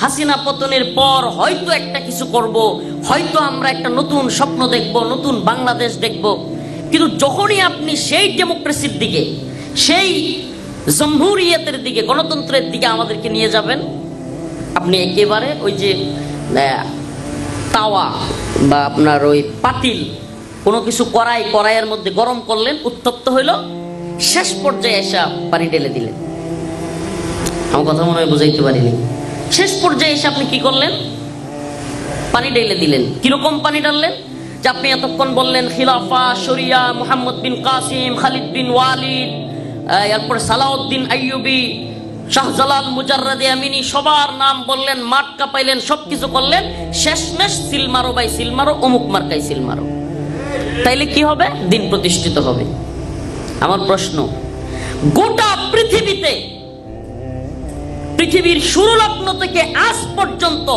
হাসিনা পতনের পর হয়তো একটা কিছু করব, হয়তো আমরা একটা নতুন স্বপ্ন দেখব, নতুন বাংলাদেশ দেখব। কিন্তু যখনই আপনি সেই ডেমোক্রেসির দিকে, সেই জমহুরিয়তের দিকে, গণতন্ত্রের দিকে আমাদেরকে নিয়ে যাবেন, আপনি একেবারে ওই যে তাওয়া বা আপনার ওই পাতিল, কোনো কিছু কড়াইয়ের মধ্যে গরম করলেন, উত্তপ্ত হইল, শেষ পর্যায়ে এসে পানি ঢেলে দিলেন। আমার কথা মনে হয় বুঝাইতে পারিনি। শেষ পর্যায়ে এসে আপনি কি করলেন? পানি ঢেলে দিলেন। কিরকম পানি ঢাললেন? যে আপনি এতক্ষণ বললেন খিলাফা, শরিয়া, মুহাম্মদ বিন কাসিম, খালিদ বিন ওয়ালিদ, এরপর সালাউদ্দিন আইয়ুবী, শাহজালাল, মুজাররাদে আমিনী, সবার নাম বললেন, মাঠ কাঁপাইলেন, সবকিছু করলেন, শেষমেশ সিল মারো ভাই সিল মারো, অমুক মার্কাই সিল মারো। তাইলে কি হবে? দিন প্রতিষ্ঠিত হবে। আমার প্রশ্ন, গোটা পৃথিবীতে, পৃথিবীর শুরু লগ্ন থেকে আজ পর্যন্ত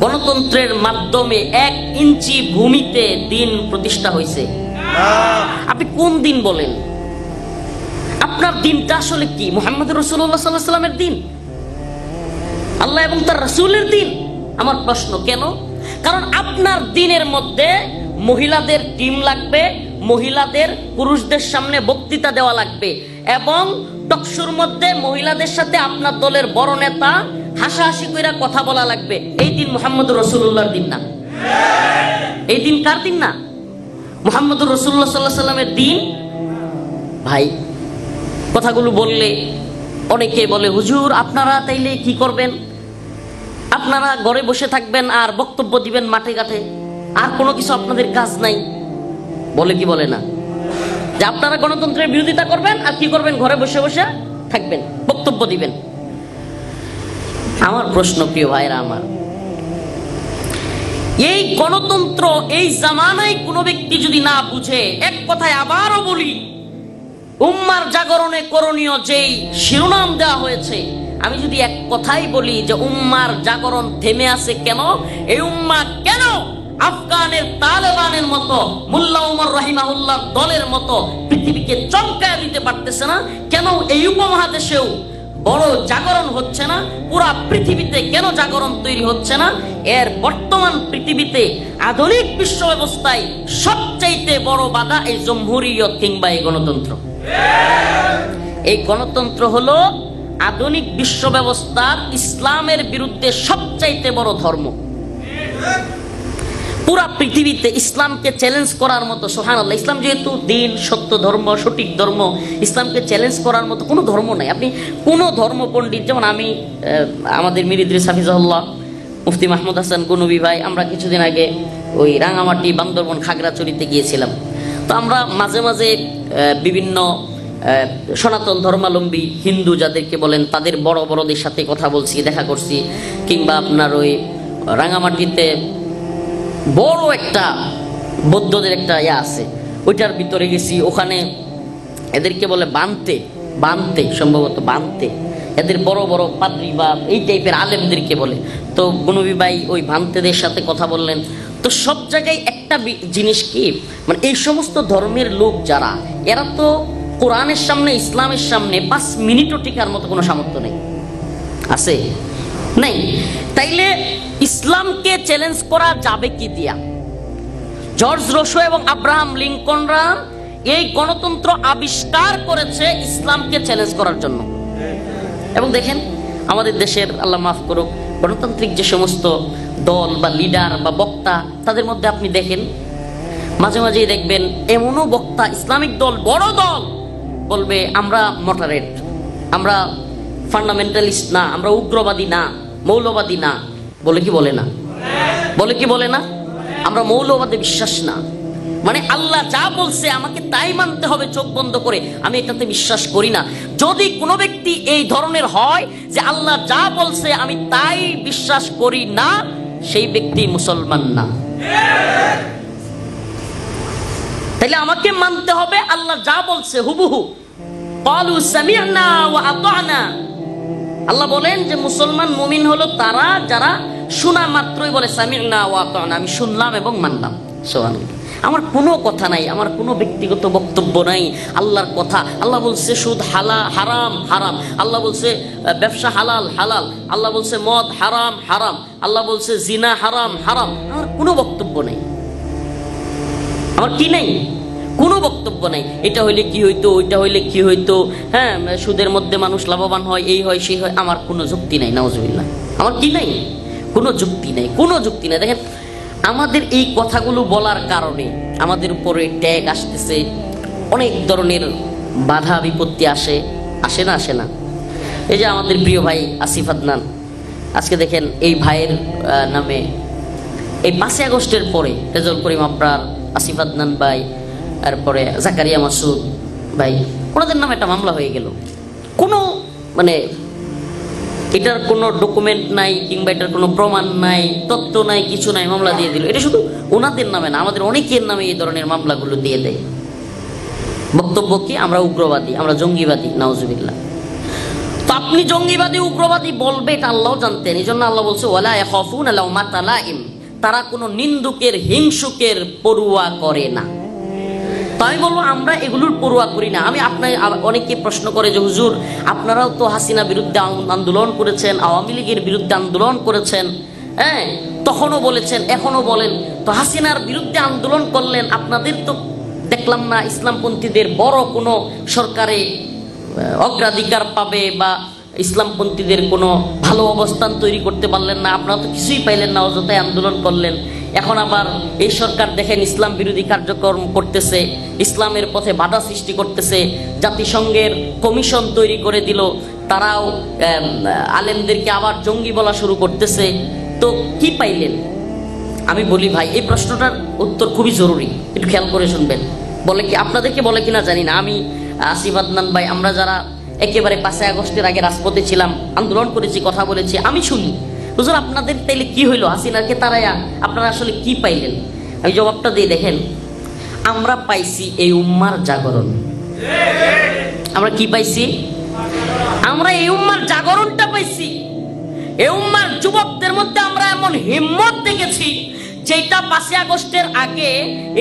গণতন্ত্রের মাধ্যমে 1 ইঞ্চি ভূমিতে দিন প্রতিষ্ঠা হয়েছে? আপনি কোন দিন বলেন? আপনার দিনটা আসলে কি? মুহাম্মদ রাসূলুল্লাহ সাল্লাল্লাহু আলাইহি ওয়াসাল্লামের দিন, আল্লাহ এবং তার রাসূলের দিন? আমার প্রশ্ন কেন? কারণ আপনার দিনের মধ্যে মহিলাদের টিম লাগবে, মহিলাদের পুরুষদের সামনে বক্তৃতা দেওয়া লাগবে, এবং টকশোর মধ্যে মহিলাদের সাথে আপনার দলের বড় নেতা হাসাহাসি কইরা কথা বলা লাগবে। এই দিন মুহাম্মদ রাসূলুল্লাহর দিন না? এই দিন কার দিন না? মুহাম্মদ রাসূলুল্লাহ সাল্লাল্লাহু আলাইহি ওয়াসাল্লামের দিন। ভাই, কথাগুলো বললে অনেকে বলে, হুজুর আপনারা তাইলে কি করবেন? আপনারা ঘরে বসে থাকবেন আর বক্তব্য দিবেন মাঠে ঘাটে, আর কোনো কিছু আপনাদের কাজ নাই? বলে কি বলে না? যে আপনারা গণতন্ত্রের বিরোধিতা করবেন আর কি করবেন? ঘরে বসে বসে থাকবেন, বক্তব্য দিবেন। আমার প্রশ্ন, প্রিয় ভাইরা আমার, এই গণতন্ত্র এই জামানায় কোনো ব্যক্তি যদি না বুঝে, এক কথায় আবারও বলি, উম্মার জাগরণে করণীয় যেই শিরোনাম দেওয়া হয়েছে, আমি যদি এক কথাই বলি যে উম্মার জাগরণ থেমে আছে কেন? এই উম্মা কেন আফগানের তালেবানের মতো, মোল্লা ওমর রাহিমাহুল্লাহর দলের মতো পৃথিবীকে চমকায় দিতে পারতেছে না? কেন এই উপমহাদেশেও বড় জাগরণ হচ্ছে না? পুরা পৃথিবীতে কেন জাগরণ তৈরি হচ্ছে না? এর বর্তমান পৃথিবীতে আধুনিক বিশ্ব ব্যবস্থায় সবচাইতে বড় বাধা এই জমহুরিয়ত কিংবা এই গণতন্ত্র। এই গণতন্ত্র হলো আধুনিক বিশ্ব ব্যবস্থার ইসলামের বিরুদ্ধে সবচাইতে বড় ধর্ম। পুরা পৃথিবীতে ইসলামকে চ্যালেঞ্জ করার মতো, সুবহানাল্লাহ, ইসলাম যেহেতু দিন, সত্য ধর্ম, সঠিক ধর্ম, ইসলামকে চ্যালেঞ্জ করার মতো কোনো ধর্ম নাই। আপনি কোনো ধর্ম পণ্ডিত, যেমন আমি, আমাদের মীর ইদ্রিস হাফিজাহুল্লাহ, মুফতি মাহমুদ হাসান গনবী ভাই, আমরা কিছুদিন আগে ওই রাঙামাটি, বান্দরবন, খাগড়াছড়িতে গিয়েছিলাম। তো আমরা মাঝে মাঝে বিভিন্ন সনাতন ধর্মাবলম্বী হিন্দু যাদেরকে বলেন, তাদের বড় বড়দের সাথে কথা বলছি, দেখা করছি। কিংবা আপনার ওই রাঙামাটিতে বড় একটা বৌদ্ধদের একটা আছে, ওইটার ভিতরে গেছি। ওখানে এদেরকে বলে বানতে, সম্ভবত বানতে, এদের বড় বড় পাদ্রী বা এই টাইপের আলেমদেরকে বলে। তো গনবী ভাই ওই ভান্তেদের সাথে কথা বললেন। তো সব জায়গায় একটা জিনিস কি, মানে এই সমস্ত ধর্মের লোক যারা, এরা তো কোরআনের সামনে, ইসলামের সামনে 5 মিনিটও টিকার মতো কোনো সামর্থ্য নেই, আছে নেই? তাইলে ইসলামকে চ্যালেঞ্জ করা যাবে কি দিয়া? জর্জ রোসো এবং আব্রাহাম লিঙ্কনরা এই গণতন্ত্র আবিষ্কার করেছে ইসলামকে চ্যালেঞ্জ করার জন্য। এবং দেখেন আমাদের দেশের, আল্লাহ মাফ করুক, গণতান্ত্রিক যে সমস্ত দল বা লিডার বা বক্তা, তাদের মধ্যে আপনি দেখেন মাঝে মাঝেই দেখবেন এমনও বক্তা, ইসলামিক দল, বড় দল, বলবে আমরা মডারেট, আমরা ফান্ডামেন্টালিস্ট না, আমরা উগ্রবাদী না, মৌলবাদী না। বলে কি বলে না? বলে কি বলে না? আমরা মৌলবাদে বিশ্বাস না, মানে আল্লাহ যা বলছে আমাকে তাই মানতে হবে চোখ বন্ধ করে, আমি এটাতে বিশ্বাস করি না। যদি কোনো ব্যক্তি এই ধরনের হয় যে আল্লাহ যা বলছে আমি তাই বিশ্বাস করি না, সেই ব্যক্তি মুসলমান না। তাইলে আমাকে মানতে হবে আল্লাহ যা বলছে হুবহু। ক্বালু সামি'না ওয়া আতা'না। আল্লাহ বলেন যে মুসলমান মুমিন হলো তারা যারা শোনা মাত্রই বলে সামি'না ওয়া আতা'না, আমি শুনলাম এবং মানলাম। সুবহানাল্লাহ। আমার কোনো কথা নাই, আমার কোনো ব্যক্তিগত বক্তব্য নাই, আল্লাহর কথা। আল্লাহ বলছে সুদ হারাম হারাম, আল্লাহ বলছে ব্যবসা হালাল হালাল, আল্লাহ বলছে মদ হারাম হারাম, আল্লাহ বলছে জিনা হারাম হারাম। আমার কোনো বক্তব্য নেই, আমার কি নাই, কোনো বক্তব্য নাই। এটা হইলে কি হইতো, ওইটা হইলে কি হইতো, হ্যাঁ সুদের মধ্যে মানুষ লাভবান হয়, এই হয় সেই হয়, আমার কোনো যুক্তি নাই। নাউজুবিল্লাহ, আমার কি নাই, কোনো যুক্তি নাই, কোনো যুক্তি নাই। দেখেন আমাদের এই কথাগুলো বলার কারণে আমাদের উপরে ট্যাগ আসতেছে, অনেক ধরনের বাধা বিপত্তি আসে না। এই যে আমাদের প্রিয় ভাই আসিফ আদনান, আজকে দেখেন এই ভাইয়ের নামে এই 5 আগস্টের পরে রেজাউল করিম আবরার, আসিফ আদনান ভাই, তারপরে জাকারিয়া মাসুদ ভাই, ওনাদের নামে একটা মামলা হয়ে গেল। কোনো মানে এটার কোনো ডকুমেন্ট নাই, কিংবা এটার কোনো প্রমাণ নাই, তথ্য নাই, কিছু নাই, মামলা দিয়ে দিল। এটা শুধু ওনাদের নামে না, আমাদের অনেকের নামে এই ধরনের মামলাগুলো দিয়ে দেয়। বক্তব্য কি? আমরা উগ্রবাদী, আমরা জঙ্গিবাদী। নাউজুবিল্লাহ। তো আপনি জঙ্গিবাদী উগ্রবাদী বলবে, এটা আল্লাহ জানতেন। এই জন্য আল্লাহ বলছে ওয়ালা ইয়াখাফুনা লাউমাতা লাইম, তারা কোনো নিন্দুকের হিংসুকের পরোয়া করে না। তো আমি বলবো আমরা এগুলোর পরোয়া করি না। আমি আপনার অনেকে প্রশ্ন করে যে হুজুর আপনারাও তো হাসিনা বিরুদ্ধে আন্দোলন করেছেন, আওয়ামী লীগের বিরুদ্ধে আন্দোলন করেছেন, হ্যাঁ তখনও বলেছেন এখনো বলেন, তো হাসিনার বিরুদ্ধে আন্দোলন করলেন, আপনাদের তো দেখলাম না ইসলামপন্থীদের বড় কোনো সরকারে অগ্রাধিকার পাবে বা ইসলামপন্থীদের কোনো ভালো অবস্থান তৈরি করতে পারলেন না, আপনারা তো কিছুই পাইলেন না, অযথায় আন্দোলন করলেন। এখন আবার এই সরকার দেখেন ইসলাম বিরোধী কার্যক্রম করতেছে, ইসলামের পথে বাধা সৃষ্টি করতেছে, জাতিসংঘের কমিশন তৈরি করে দিল, তারাও আলেমদেরকে আবার জঙ্গি বলা শুরু করতেছে। তো কি পাইলেন? আমি বলি ভাই এই প্রশ্নটার উত্তর খুবই জরুরি, একটু খেয়াল করে শুনবেন। বলে কি আপনাদেরকে বলে কিনা জানি না, আমি আসিফ আদনান ভাই আমরা যারা একেবারে 5 আগস্টের আগে রাজপথে ছিলাম, আন্দোলন করেছি, কথা বলেছি, আমি শুনি হুজুর আপনাদের তাইলে কি হইলো, হাসিনাকে তারাইয়া আপনারা আসলে কি পাইলেন? আমি জবাবটা দিয়ে দেখেন, আমরা পাইছি এই উম্মার জাগরণ। আমরা কি পাইছি? আমরা এই উম্মার জাগরণটা পাইছি। এই উম্মার যুবকদের মধ্যে আমরা এমন হিম্মত দেখেছি যেটা 5 আগস্টের আগে,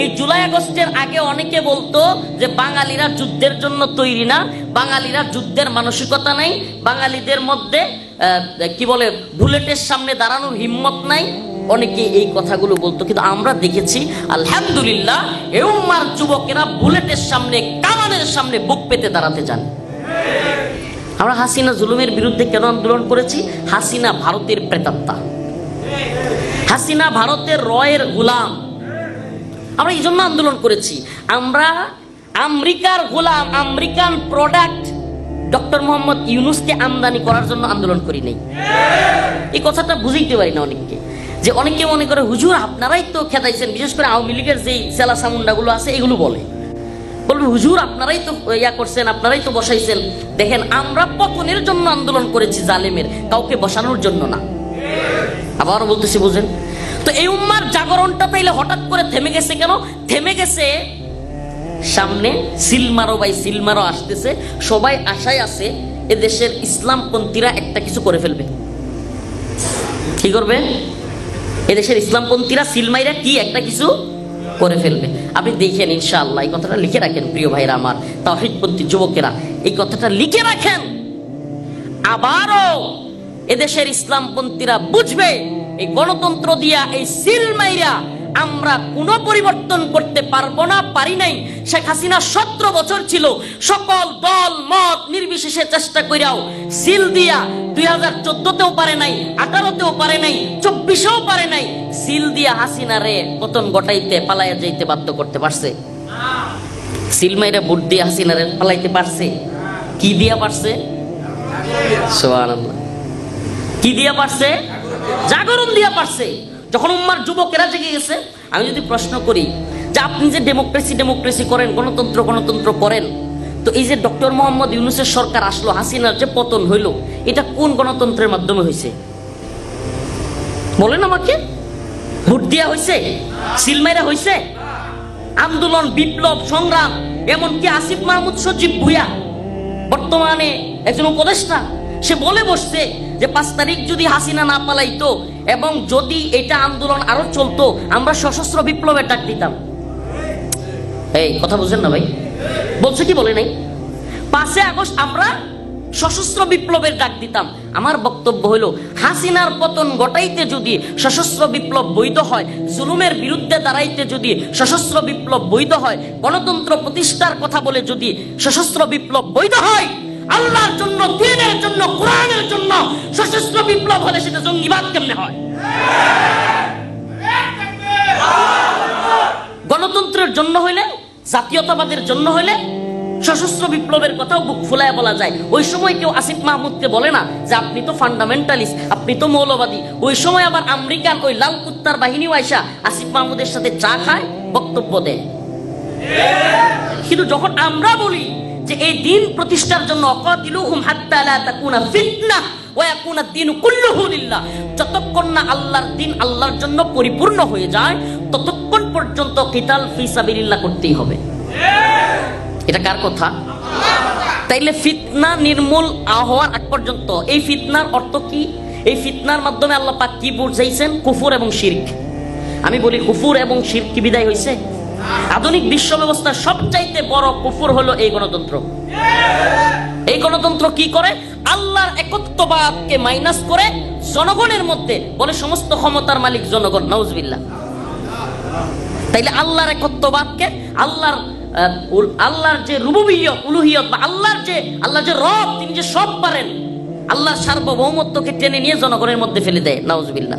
এই জুলাই আগস্টের আগে অনেকে বলতো যে বাঙালিরা যুদ্ধের জন্য তৈরি না, বাঙালিরা যুদ্ধের মানসিকতা নাই, বাঙালিদের মধ্যে কি বলে বুলেটের সামনে দাঁড়ানোর হিম্মত নাই, অনেকে এই কথাগুলো বলতো। কিন্তু আমরা দেখেছি আলহামদুলিল্লাহ এই উম্মার যুবকেরা বুলেটের সামনে, কামানের সামনে বুক পেতে দাঁড়াতে চান। আমরা হাসিনা জুলুমের বিরুদ্ধে কেন আন্দোলন করেছি? হাসিনা ভারতের প্রেতাত্মা, হাসিনা ভারতের রয়ের গোলাম, আমরা এই জন্য আন্দোলন করেছি। আমরা আমেরিকার গোলাম, আমেরিকান প্রোডাক্ট ডক্টর মোহাম্মদ ইউনূসকে আমদানি করার জন্য আন্দোলন করি নাই। এই কথাটা বুঝাইতে পারি না অনেককে, যে অনেকে মনে করে হুজুর আপনারাই তো খেদাইছেন, বিশেষ করে আওয়ামী লীগের যে সেলা সামুন্ডাগুলো আছে এগুলো বলবে হুজুর আপনারাই তো ইয়া করছেন, আপনারাই তো বসাইছেন। দেখেন আমরা পতনের জন্য আন্দোলন করেছি, জালেমের, কাউকে বসানোর জন্য না। আবার বলতেছি বুঝেন তো, এই উম্মার জাগরণটা তাইলে হঠাৎ করে থেমে গেছে কেন? থেমে গেছে সামনে সিলমারো ভাই, সিলমারো আসতেছে, সবাই আশায় আছে এদেশের ইসলামপন্থীরা একটা কিছু করে ফেলবে। কি করবে? এদেশের ইসলামপন্থীরা সিলমাইরা কি একটা কিছু করে ফেলবে। আপনি দেখেন ইনশাআল্লাহ, এই কথাটা লিখে রাখেন প্রিয় ভাইরা আমার, তাওহীদপন্থী যুবকেরা এই কথাটা লিখে রাখেন। আবারও এদেশের ইসলামপন্থীরা বুঝবে এই গণতন্ত্র দিয়া, এই সিলমাইরা আমরা কোনো পরিবর্তন করতে পারবো না, পারি নাই। শেখ হাসিনা 17 বছর ছিল, সকল দল মত নির্বিশেষে চেষ্টা কইরাও সিল দিয়া 2014তেও পারে নাই, 18তেও পারে নাই, 24এও পারে নাই, সিল দিয়া হাসিনা রে পতন ঘটাইতে, পালাইয়া যাইতে বাধ্য করতে পারছে? সিল মাইরা ভোট দিয়ে হাসিনা রে পালাইতে পারছে? কি দিয়া পারছে? সুবহানাল্লাহ, কি দিয়া পারছে? জাগরণ দিয়া পারছে। যখন উম্মার যুবকেরা জেগে গেছে, আমি যদি প্রশ্ন করি যে আপনি যে ডেমোক্রেসি করেন, গণতন্ত্র করেন, তো এই যে ডক্টর মোহাম্মদ ইউনূসের সরকার আসলো, হাসিনার যে পতন হইল, এটা কোন গণতন্ত্রের মাধ্যমে হয়েছে? বলেন আমাকে। ভোট দিয়া হয়েছে? সিলমাইরা হয়েছে? আন্দোলন, বিপ্লব, সংগ্রাম, এমনকি আসিফ মাহমুদ সজীব ভুইয়া বর্তমানে একজন উপদেষ্টা, সে বলে বসছে যে 5 তারিখ যদি হাসিনা না পালাইতো এবং যদি এটা আন্দোলন আরো চলতো, আমরা সশস্ত্র বিপ্লবের ডাক দিতাম। এই কথা বুঝেন না ভাই? বলছে কি বলে নাই? 5 আগস্ট আমরা সশস্ত্র বিপ্লবের ডাক দিতাম। আমার বক্তব্য হলো, হাসিনার পতন ঘটাইতে যদি সশস্ত্র বিপ্লব বৈধ হয়, জুলুমের বিরুদ্ধে দাঁড়াইতে যদি সশস্ত্র বিপ্লব বৈধ হয়, গণতন্ত্র প্রতিষ্ঠার কথা বলে যদি সশস্ত্র বিপ্লব বৈধ হয়, আল্লাহর জন্য, দ্বীনের জন্য, কোরআনের জন্য সশস্ত্র বিপ্লব হলে সেটা জঙ্গিবাদ কেমনে হয়? গণতন্ত্রের জন্য হইলে, জাতীয়তাবাদের জন্য হইলে সশস্ত্র বিপ্লবের কথাও বুক ফুলায় বলা যায়। ওই সময় কেউ আসিফ মাহমুদকে বলে না যে আপনি তো ফান্ডামেন্টালিস্ট, আপনি তো মৌলবাদী। ওই সময় আবার আমেরিকান ওই লাল কুত্তার বাহিনীও আইসা আসিফ মাহমুদের সাথে চা খায়, বক্তব্য দেয়। কিন্তু যখন আমরা বলি যে এই দিন প্রতিষ্ঠার জন্য অকাতিলুহুম হাত্তা লা তাকুনা ফিতনা ওয়া ইয়াকুনা দ্বীনু কুল্লুহু লিল্লাহ, যতক্ষণ না আল্লাহর দ্বীন আল্লাহর জন্য পরিপূর্ণ হয়ে যায়, ততক্ষণ পর্যন্ত কিতাল ফি সাবিলিল্লাহ করতেই হবে। এটা কার কথা? তাইলে ফিতনা নির্মূল হওয়ার আগ পর্যন্ত এই ফিতনার অর্থ কি? এই ফিতনার মাধ্যমে আল্লাহ পাক কি বুঝাইছেন? কুফর এবং শিরক। আমি বলি, কুফর এবং শিরক কি বিদায় হইছে? আধুনিক বিশ্ব ব্যবস্থার সবচাইতে বড় কুফর হলো এই গণতন্ত্র। এই গণতন্ত্র কি করে? আল্লাহর একত্ববাদকে মাইনাস করে জনগণের মধ্যে বলে সমস্ত ক্ষমতার মালিক জনগণ। নাউজুবিল্লাহ। তাইলে আল্লাহর একত্ববাদকে, আল্লাহর যে রুবুবিয়ত, উলুহিয়ত, বা আল্লাহ যে রব, তিনি যে সব পারেন, আল্লাহর সার্বভৌমত্বকে টেনে নিয়ে জনগণের মধ্যে ফেলে দেয়। নাউজুবিল্লাহ।